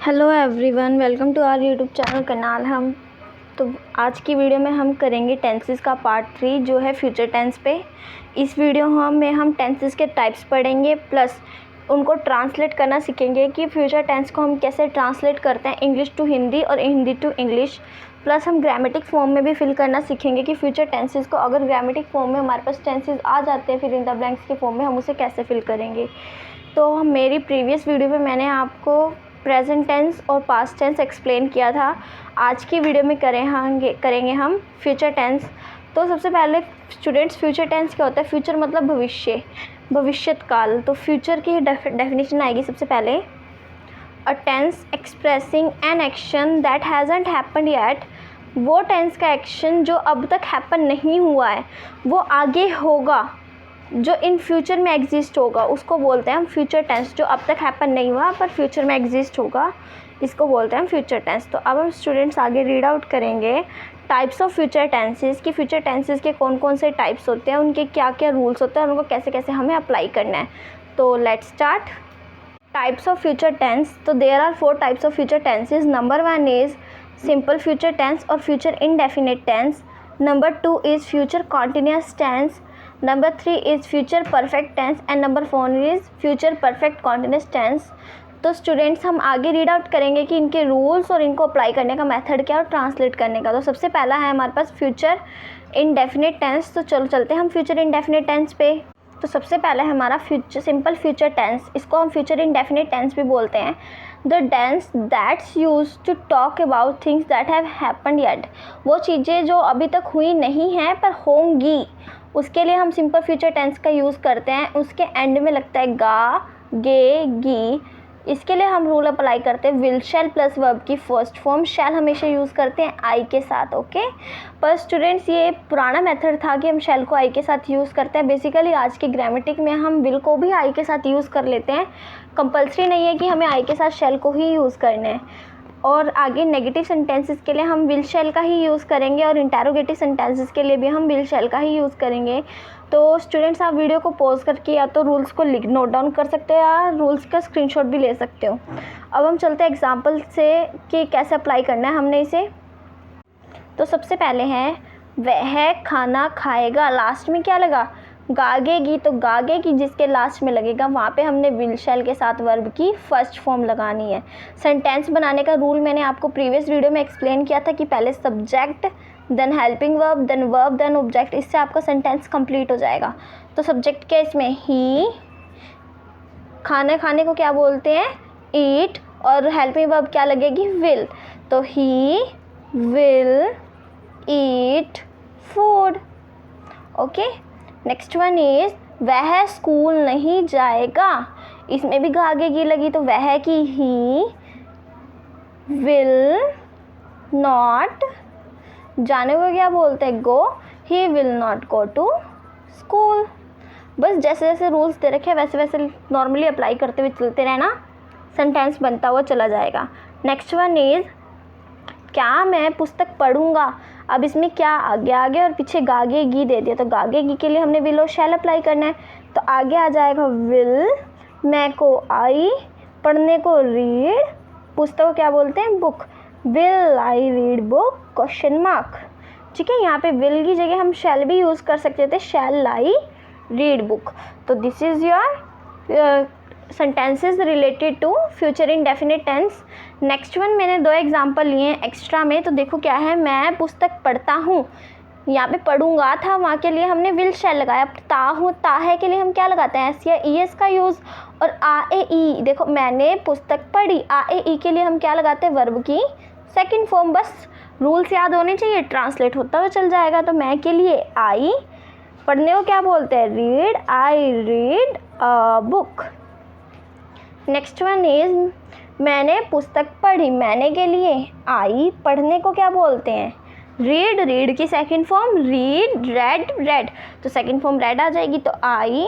Hello everyone, welcome to our YouTube channel कनाल। हम तो आज की वीडियो में हम करेंगे टेंसेस का पार्ट 3 जो है फ्यूचर टेंस पे। इस वीडियो में हम टेंसेस के टाइप्स पढ़ेंगे, प्लस उनको ट्रांसलेट करना सीखेंगे कि फ्यूचर टेंस को हम कैसे ट्रांसलेट करते हैं इंग्लिश टू हिंदी और हिंदी टू इंग्लिश। प्लस हम ग्रामेटिक फॉर्म में भी फिल करना सीखेंगे कि फ्यूचर टेंसेस को अगर ग्रामेटिक फॉर्म में हमारे पास टेंसेस आ जाते हैं फिर इन द ब्लैंक्स के फॉर्म में हम उसे कैसे फिल करेंगे। तो मेरी प्रीवियस वीडियो में मैंने आपको प्रेजेंट टेंस और पास्ट टेंस एक्सप्लेन किया था। आज की वीडियो में करेंगे हम फ्यूचर टेंस। तो सबसे पहले स्टूडेंट्स, फ्यूचर टेंस क्या होता है? फ्यूचर मतलब भविष्य, भविष्यत काल। तो फ्यूचर की डेफिनेशन आएगी सबसे पहले, a tense expressing an action that hasn't happened yet. वो टेंस का एक्शन जो अब तक हैपन नहीं हुआ है, वो आगे होगा, जो इन फ्यूचर में एग्जिस्ट होगा, उसको बोलते हैं हम फ्यूचर टेंस। जो अब तक हैपन नहीं हुआ पर फ्यूचर में एग्जिस्ट होगा, इसको बोलते हैं हम फ्यूचर टेंस। तो अब हम स्टूडेंट्स आगे रीड आउट करेंगे टाइप्स ऑफ फ्यूचर टेंसेस कि फ्यूचर टेंसेस के कौन कौन से टाइप्स होते हैं, उनके क्या क्या रूल्स होते हैं और उनको कैसे कैसे हमें अप्लाई करना है। तो let's start. Types of future tense. तो there are 4 types of future tenses. Number 1 is simple future tense और future indefinite tense. Number 2 is future continuous tense. Number 3 is future perfect tense and number 4 is future perfect continuous tense। तो students हम आगे read out करेंगे कि इनके rules और इनको apply करने का मेथड क्या है और ट्रांसलेट करने का। तो सबसे पहला है हमारे पास फ्यूचर इंडेफिनिट टेंस। तो चलो चलते हैं हम फ्यूचर इंडेफिनिट टेंस पे। तो सबसे पहला है हमारा सिंपल फ्यूचर टेंस। इसको हम फ्यूचर इंडेफिनिट टेंस भी बोलते हैं। The tense that's used to talk about things that have happened yet. वो चीज़ें जो अभी तक हुई नहीं हैं पर होंगी, उसके लिए हम सिंपल फ्यूचर टेंस का यूज़ करते हैं। उसके एंड में लगता है गा, गे, गी। इसके लिए हम रूल अप्लाई करते हैं विल शैल प्लस वर्ब की फर्स्ट फॉर्म। शैल हमेशा यूज़ करते हैं आई के साथ, ओके। पर स्टूडेंट्स ये पुराना मेथड था कि हम शैल को आई के साथ यूज़ करते हैं। बेसिकली आज के ग्रामेटिक में हम विल को भी आई के साथ यूज़ कर लेते हैं। कंपल्सरी नहीं है कि हमें आई के साथ शैल को ही यूज़ करना है। और आगे नेगेटिव सेंटेंसेस के लिए हम विल शैल का ही यूज़ करेंगे और इंटेरोगेटिव सेंटेंसेस के लिए भी हम विल शैल का ही यूज़ करेंगे। तो स्टूडेंट्स आप वीडियो को पॉज करके या तो रूल्स को नोट डाउन कर सकते हो या रूल्स का स्क्रीनशॉट भी ले सकते हो। अब हम चलते हैं एग्जांपल से कि कैसे अप्लाई करना है हमने इसे। तो सबसे पहले है वह खाना खाएगा। लास्ट में क्या लगा? गागेगी। तो गागेगी जिसके लास्ट में लगेगा वहाँ पे हमने विल शैल के साथ वर्ब की फर्स्ट फॉर्म लगानी है। सेंटेंस बनाने का रूल मैंने आपको प्रीवियस वीडियो में एक्सप्लेन किया था कि पहले subject, then helping verb, then object. इससे आपका सेंटेंस कंप्लीट हो जाएगा। तो सब्जेक्ट के इसमें ही, खाने खाने को क्या बोलते हैं? ईट। और हेल्पिंग वर्ब क्या लगेगी? विल। तो he will eat food, okay. Next one is वह स्कूल नहीं जाएगा। इसमें भी गागेगी लगी तो वह की ही विल नॉट, जाने को क्या बोलते हैं? Go. He will not go to school. बस जैसे जैसे रूल्स दे रखे हैं वैसे वैसे नॉर्मली अप्लाई करते हुए चलते रहना, सेंटेंस बनता हुआ चला जाएगा। नेक्स्ट वन इज क्या मैं पुस्तक पढ़ूंगा। अब इसमें क्या आगे और पीछे गागेगी दे दिया, तो गागेगी के लिए हमने विल और शैल अप्लाई करना है। तो आगे आ जाएगा विल, मैं को आई, पढ़ने को रीड, पुस्तक को क्या बोलते हैं? Book. Will I read book question mark. ठीक है, यहाँ पे विल की जगह हम शैल भी यूज़ कर सकते थे, शैल आई रीड बुक। तो this is your sentences related to future indefinite tense. Next one मैंने 2 एग्जांपल लिए हैं एक्स्ट्रा में। तो देखो क्या है, मैं पुस्तक पढ़ता हूँ। यहाँ पे पढ़ूंगा था, वहाँ के लिए हमने विल शैल लगाया। ता हूँ, ता है के लिए हम क्या लगाते हैं? एस या ई एस का यूज़। और आ ए ई, देखो मैंने पुस्तक पढ़ी, आ ए ई के लिए हम क्या लगाते हैं? वर्ब की सेकेंड फॉर्म। बस रूल्स याद होने चाहिए, ट्रांसलेट होता हुआ चल जाएगा। तो मैं के लिए आई, पढ़ने को क्या बोलते हैं? Read. I read a book. Next one is मैंने पुस्तक पढ़ी। मैंने के लिए आई, पढ़ने को क्या बोलते हैं? रीड। रीड की second form read, red, red. तो सेकंड फॉर्म रेड आ जाएगी। तो आई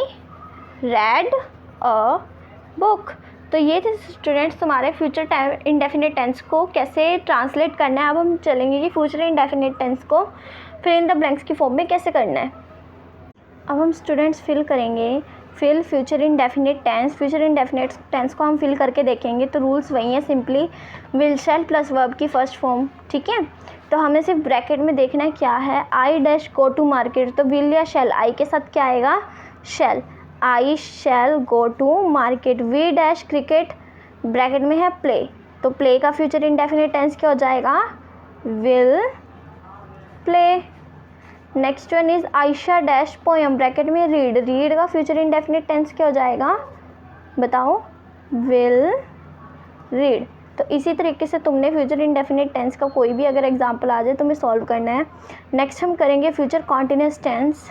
रेड अ बुक। तो ये थे स्टूडेंट्स तुम्हारे फ्यूचर इंडेफिनिट टेंस को कैसे ट्रांसलेट करना है। अब हम चलेंगे कि फ्यूचर इंडेफिनिट टेंस को फिर इन द ब्लैंक्स की फॉर्म में कैसे करना है। अब हम स्टूडेंट्स फिल करेंगे fill future indefinite tense. Future indefinite tense को हम फिल करके देखेंगे तो रूल्स वही हैं, simply will shall plus verb की फर्स्ट फॉर्म, ठीक है। तो हमें सिर्फ ब्रैकेट में देखना है क्या है, I dash go to market, तो विल या शैल, आई के साथ क्या आएगा shall, I shall go to market. We dash cricket, bracket में है प्ले, तो प्ले का फ्यूचर इंडेफिनिट टेंस क्या हो जाएगा will play. Next one is Ayesha dash poem, bracket में रीड, रीड का फ्यूचर इंडेफिनिट टेंस क्या हो जाएगा बताओ विल रीड। तो इसी तरीके से तुमने फ्यूचर इंडेफिनिट टेंस का कोई भी अगर एग्जांपल आ जाए तुम्हें सॉल्व करना है। नेक्स्ट हम करेंगे फ्यूचर कॉन्टिन्यूअस टेंस।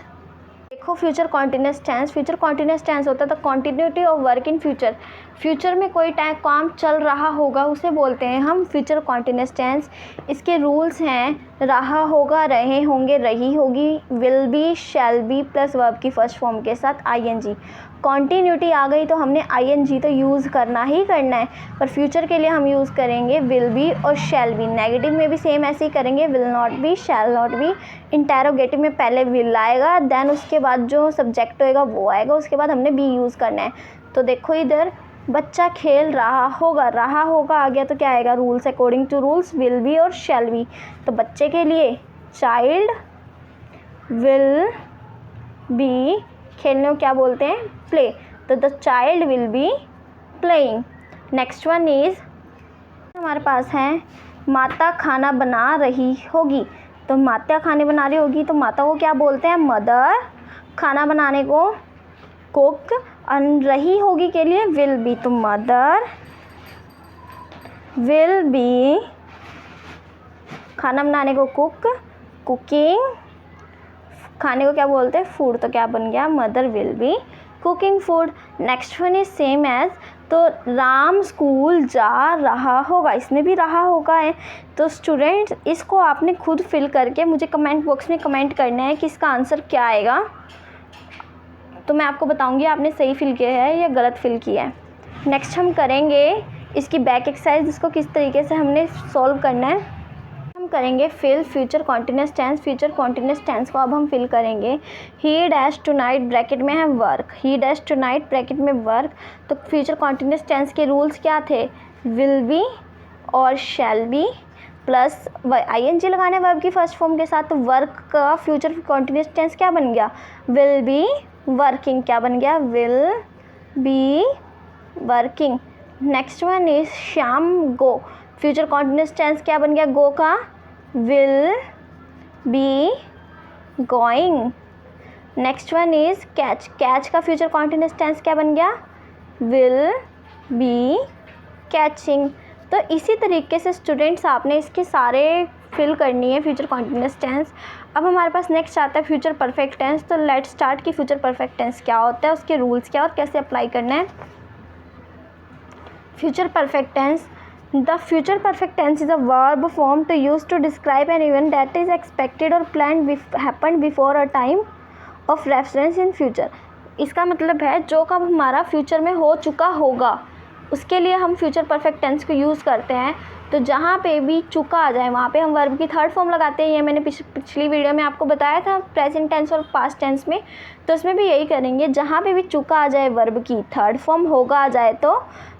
देखो future continuous tense, future continuous tense होता है continuity of work in future, future में कोई टाइम काम चल रहा होगा उसे बोलते हैं हम फ्यूचर कॉन्टिन्यूअस टेंस। इसके रूल्स हैं रहा होगा, रहे होंगे, रही होगी, will be, shell be plus verb की फर्स्ट फॉर्म के साथ आईएनजी। कॉन्टीन्यूटी आ गई तो हमने आईएनजी तो यूज़ करना ही करना है, पर फ्यूचर के लिए हम यूज़ करेंगे विल बी और शैल बी। नेगेटिव में भी सेम ऐसे ही करेंगे, will not be, shall not be. Interrogative में पहले विल आएगा, देन उसके बाद जो सब्जेक्ट होएगा वो आएगा, उसके बाद हमने बी यूज़ करना है। तो देखो इधर बच्चा खेल रहा होगा, रहा होगा आ गया तो क्या आएगा rules, according to rules will be और शैल बी। तो बच्चे के लिए चाइल्ड विल बी, खेलने को क्या बोलते हैं प्ले, तो the child will be playing. Next one is हमारे पास है माता खाना बना रही होगी, तो माता खाने बना रही होगी तो माता को क्या बोलते हैं मदर, खाना बनाने को कुक, रही होगी के लिए विल बी, तो मदर विल बी, खाना बनाने को कुक, कुकिंग, खाने को क्या बोलते हैं फूड, तो क्या बन गया mother will be cooking food. Next one is same as, तो राम स्कूल जा रहा होगा, इसमें भी रहा होगा है, तो स्टूडेंट्स इसको आपने खुद फिल करके मुझे कमेंट बॉक्स में कमेंट करना है कि इसका आंसर क्या आएगा, तो मैं आपको बताऊंगी आपने सही फिल किया है या गलत फिल किया है। नेक्स्ट हम करेंगे इसकी बैक एक्सरसाइज, इसको किस तरीके से हमने सॉल्व करना है। हम करेंगे fill future continuous tense, future continuous tense को अब हम फिल करेंगे। He dash tonight, bracket में है work, he dash tonight bracket में वर्क। तो फ्यूचर कॉन्टिन्यूअस टेंस के रूल्स क्या थे, विल बी और शैल बी प्लस आईएनजी लगाने वर्ब की फर्स्ट फॉर्म के साथ। तो वर्क का फ्यूचर कॉन्टिन्यूअस टेंस क्या बन गया विल बी वर्किंग, क्या बन गया will be working. Next one is Shyam go, future continuous tense क्या बन गया गो का will be going. Next one is catch, catch का फ्यूचर कॉन्टिन्यूअस टेंस क्या बन गया विल बी कैचिंग। तो इसी तरीके से स्टूडेंट्स आपने इसके सारे फिल करनी है फ्यूचर कॉन्टिन्यूअस टेंस। अब हमारे पास नेक्स्ट आता है फ्यूचर परफेक्ट टेंस। तो लेट्स स्टार्ट कि फ्यूचर परफेक्ट टेंस क्या होता है, उसके रूल्स क्या और कैसे अप्लाई करना है। Future perfect tense, the future perfect tense is a verb form to use to describe an event that is expected और planned happen before a time of reference in future. इसका मतलब है जो कब हमारा फ्यूचर में हो चुका होगा उसके लिए हम फ्यूचर परफेक्ट टेंस को यूज़ करते हैं। तो जहाँ पे भी चुका आ जाए वहाँ पे हम वर्ब की थर्ड फॉर्म लगाते हैं। ये मैंने पिछली वीडियो में आपको बताया था प्रेजेंट टेंस और पास्ट टेंस में, तो उसमें भी यही करेंगे। जहाँ पे भी चुका आ जाए वर्ब की थर्ड फॉर्म होगा आ जाए तो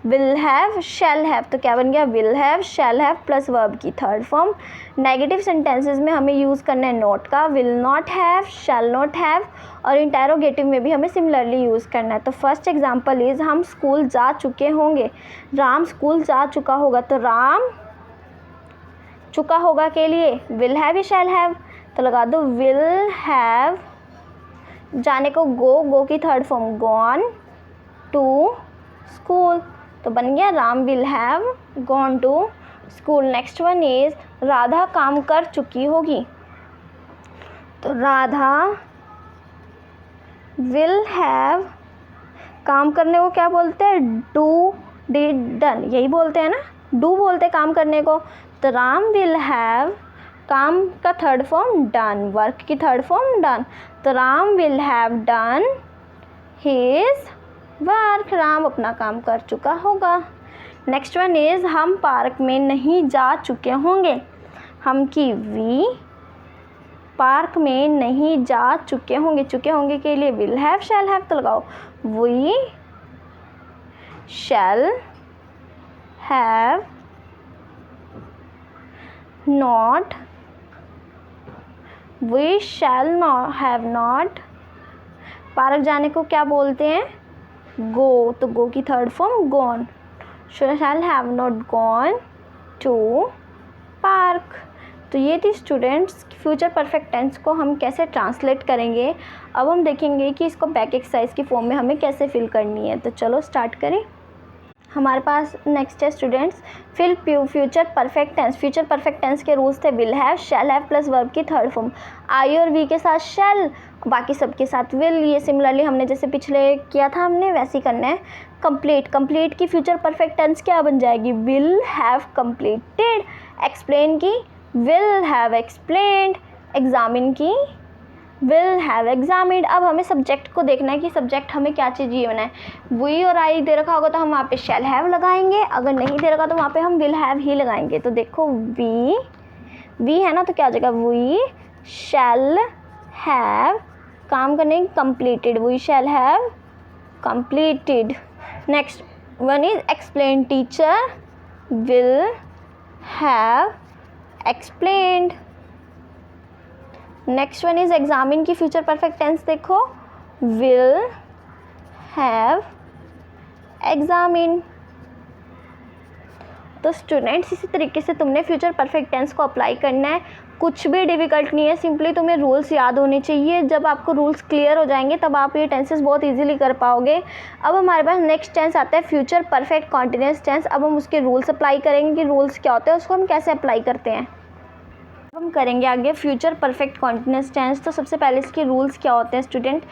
विल हैव शैल हैव, तो क्या बन गया will have shall have plus verb की थर्ड फॉर्म। नेगेटिव सेंटेंसेस में हमें यूज़ करना है नॉट का, will not have, shell not have, और इंटेरोगेटिव में भी हमें सिमिलरली यूज़ करना है। तो फर्स्ट एग्जांपल इज़ हम स्कूल जा चुके होंगे, राम स्कूल जा चुका होगा, तो राम चुका होगा के लिए विल हैव या शैल हैव, तो लगा दो विल हैव। जाने को गो, गो की third form gone to school, तो बन गया Ram will have gone to school. Next one is Radha काम कर चुकी होगी, तो राधा विल हैव, काम करने को क्या बोलते हैं डू डिड डन, यही बोलते हैं ना, डू बोलते हैं काम करने को। तो राम विल हैव, काम का थर्ड फॉर्म डन, वर्क की थर्ड फॉर्म डन, तो Ram will have done his work, Ram अपना काम कर चुका होगा। नेक्स्ट वन इज हम पार्क में नहीं जा चुके होंगे, हम की वी, पार्क में नहीं जा चुके होंगे। चुके होंगे के लिए विल हैव शैल हैव तो लगाओ। We shall have not, we shall not have not. Park जाने को क्या बोलते हैं? गो, तो गो की third form gone. Shall have not gone to park. तो ये थी स्टूडेंट्स फ्यूचर परफेक्ट टेंस को हम कैसे ट्रांसलेट करेंगे। अब हम देखेंगे कि इसको बैक एक्सरसाइज की फॉर्म में हमें कैसे फिल करनी है। तो चलो स्टार्ट करें। हमारे पास नेक्स्ट है students fill future perfect tense. Future perfect tense के रूल्स थे will have, shall have plus verb की थर्ड फॉर्म। आई और वी के साथ शैल, बाकी सबके साथ विल। ये सिमिलरली हमने जैसे पिछले किया था हमने वैसे ही करना है। कंप्लीट, कंप्लीट की फ्यूचर परफेक्ट टेंस क्या बन जाएगी? Will have completed. एक्सप्लेन की विल हैव एक्सप्लेन्ड। एग्जामिन की विल हैव एग्जामिन्ड। अब हमें सब्जेक्ट को देखना है कि सब्जेक्ट हमें क्या चीज़ ये बना है। वी और आई दे रखा होगा तो हम वहाँ पे शैल हैव लगाएंगे, अगर नहीं दे रखा तो वहाँ पे हम विल हैव ही लगाएंगे। तो देखो वी है ना, तो क्या आ जाएगा? वी शैल हैव, काम करने completed, we shall have completed. Next one is explain. Teacher will have explained. Next one is examine की फ्यूचर परफेक्ट टेंस देखो विल हैव एग्जामिन। तो स्टूडेंट्स इसी तरीके से तुमने फ्यूचर परफेक्ट टेंस को अप्लाई करना है। कुछ भी डिफ़िकल्ट नहीं है, सिंपली तुम्हें रूल्स याद होने चाहिए। जब आपको रूल्स क्लियर हो जाएंगे तब आप ये टेंसेस बहुत इजीली कर पाओगे। अब हमारे पास नेक्स्ट टेंस आता है फ्यूचर परफेक्ट कॉन्टिन्यूअस टेंस। अब हम उसके रूल्स अप्लाई करेंगे कि रूल्स क्या होते हैं, उसको हम कैसे अप्लाई करते हैं। हम करेंगे आगे फ्यूचर परफेक्ट कॉन्टिन्यूअस टेंस। तो सबसे पहले इसके रूल्स क्या होते हैं स्टूडेंट?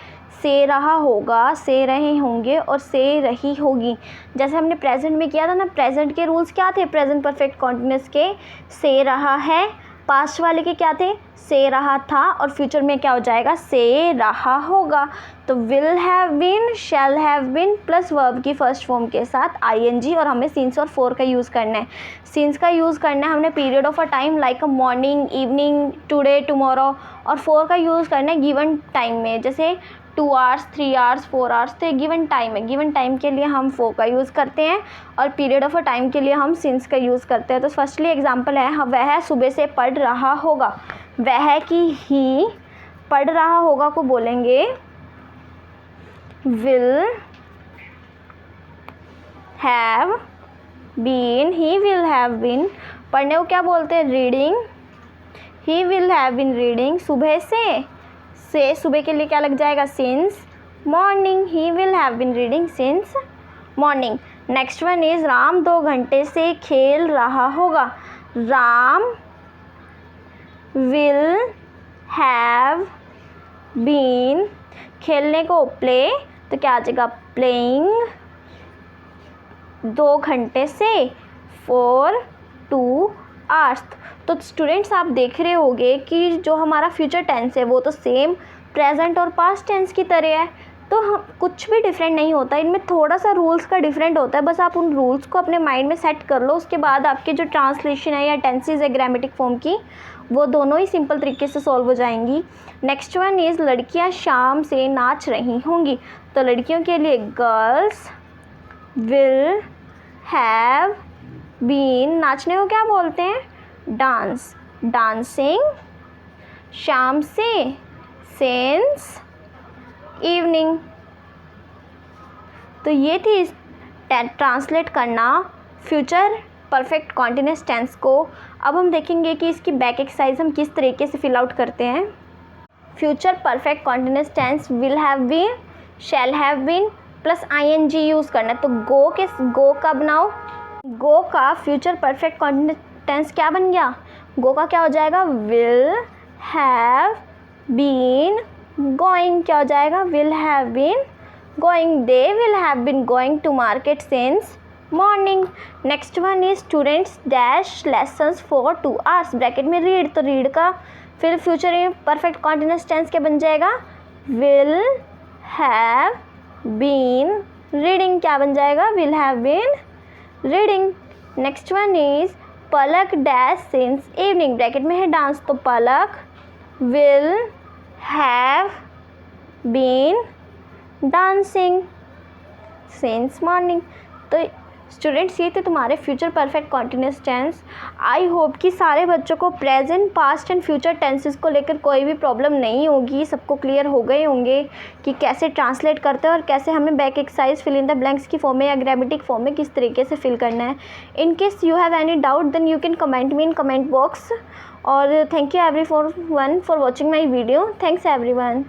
से रहा होगा, से रहे होंगे और से रही होगी। जैसे हमने प्रेजेंट में किया था ना, प्रेजेंट के रूल्स क्या थे? प्रेजेंट परफेक्ट कॉन्टिन्यूअस के से रहा है, पास्ट वाले के क्या थे? से रहा था, और फ्यूचर में क्या हो जाएगा? से रहा होगा। तो will have been, shall have been plus verb की फर्स्ट फॉर्म के साथ आईएनजी, और हमें सिंस और फोर का यूज़ करना है। सिंस का यूज़ करना है हमने period of a time like a morning, evening, today, tomorrow, और फोर का यूज़ करना है गिवन टाइम में, जैसे 2 आवर्स, 3 आवर्स, 4 आवर्स। तो गिवन टाइम है, गिवन टाइम के लिए हम फोर का यूज़ करते हैं और पीरियड ऑफ अ टाइम के लिए हम सिंस का यूज़ करते हैं। तो फर्स्टली एग्जांपल है वह सुबह से पढ़ रहा होगा। वह की ही पढ़ रहा होगा को बोलेंगे will have been, he will have been. पढ़ने को क्या बोलते हैं? Reading, he will have been reading. सुबह से सुबह के लिए क्या लग जाएगा? Since. Morning, he will have been reading since morning. Next one is Ram 2 घंटे से खेल रहा होगा। राम विल हैव बीन, खेलने को प्ले, तो क्या आ जाएगा? प्लेइंग 2 घंटे से, for 2 आवर्स। तो स्टूडेंट्स आप देख रहे होंगे कि जो हमारा फ्यूचर टेंस है वो तो सेम प्रेजेंट और पास्ट टेंस की तरह है। तो हम कुछ भी डिफरेंट नहीं होता, इनमें थोड़ा सा रूल्स का डिफरेंट होता है। बस आप उन रूल्स को अपने माइंड में सेट कर लो, उसके बाद आपके जो ट्रांसलेशन है या टेंसेज है ग्रामेटिक फॉर्म की, वो दोनों ही सिंपल तरीके से सॉल्व हो जाएंगी। नेक्स्ट वन इज़ लड़कियां शाम से नाच रही होंगी। तो लड़कियों के लिए गर्ल्स विल हैव बीन, नाचने को क्या बोलते हैं? Dance, dancing. शाम से, सिंस इवनिंग। तो ये थी ट्रांसलेट करना फ्यूचर परफेक्ट कॉन्टिन्यूअस टेंस को। अब हम देखेंगे कि इसकी बैक एक्सरसाइज हम किस तरीके से फिल आउट करते हैं। Future perfect continuous tense will have been, shall have been plus ING use करना है। तो गो का बनाओ, गो का फ्यूचर परफेक्ट कॉन्टिन्यूअस टेंस क्या बन गया? गो का क्या हो जाएगा? Will have been going. क्या हो जाएगा? Will have been going. They will have been going to market since morning. Next one is students dash lessons for 2 hours. Bracket में रीड, तो रीड का फिर फ्यूचर परफेक्ट कॉन्टिन्यूअस टेंस क्या बन जाएगा? Will have been reading. क्या बन जाएगा? Will have been reading. Next one is Palak dash since evening. Bracket में है डांस, तो पलक will have been dancing since morning। तो स्टूडेंट्स ये थे तुम्हारे future perfect continuous tense. I hope कि सारे बच्चों को present, past and future tenses को लेकर कोई भी प्रॉब्लम नहीं होगी, सबको क्लियर हो गए होंगे कि कैसे ट्रांसलेट करते हैं और कैसे हमें back exercise fill in the blanks की फॉर्म में या ग्रामेटिक फॉर्म में किस तरीके से फिल करना है। In case you have any doubt then you can comment me in comment box. और thank you everyone for watching my video. Thanks everyone.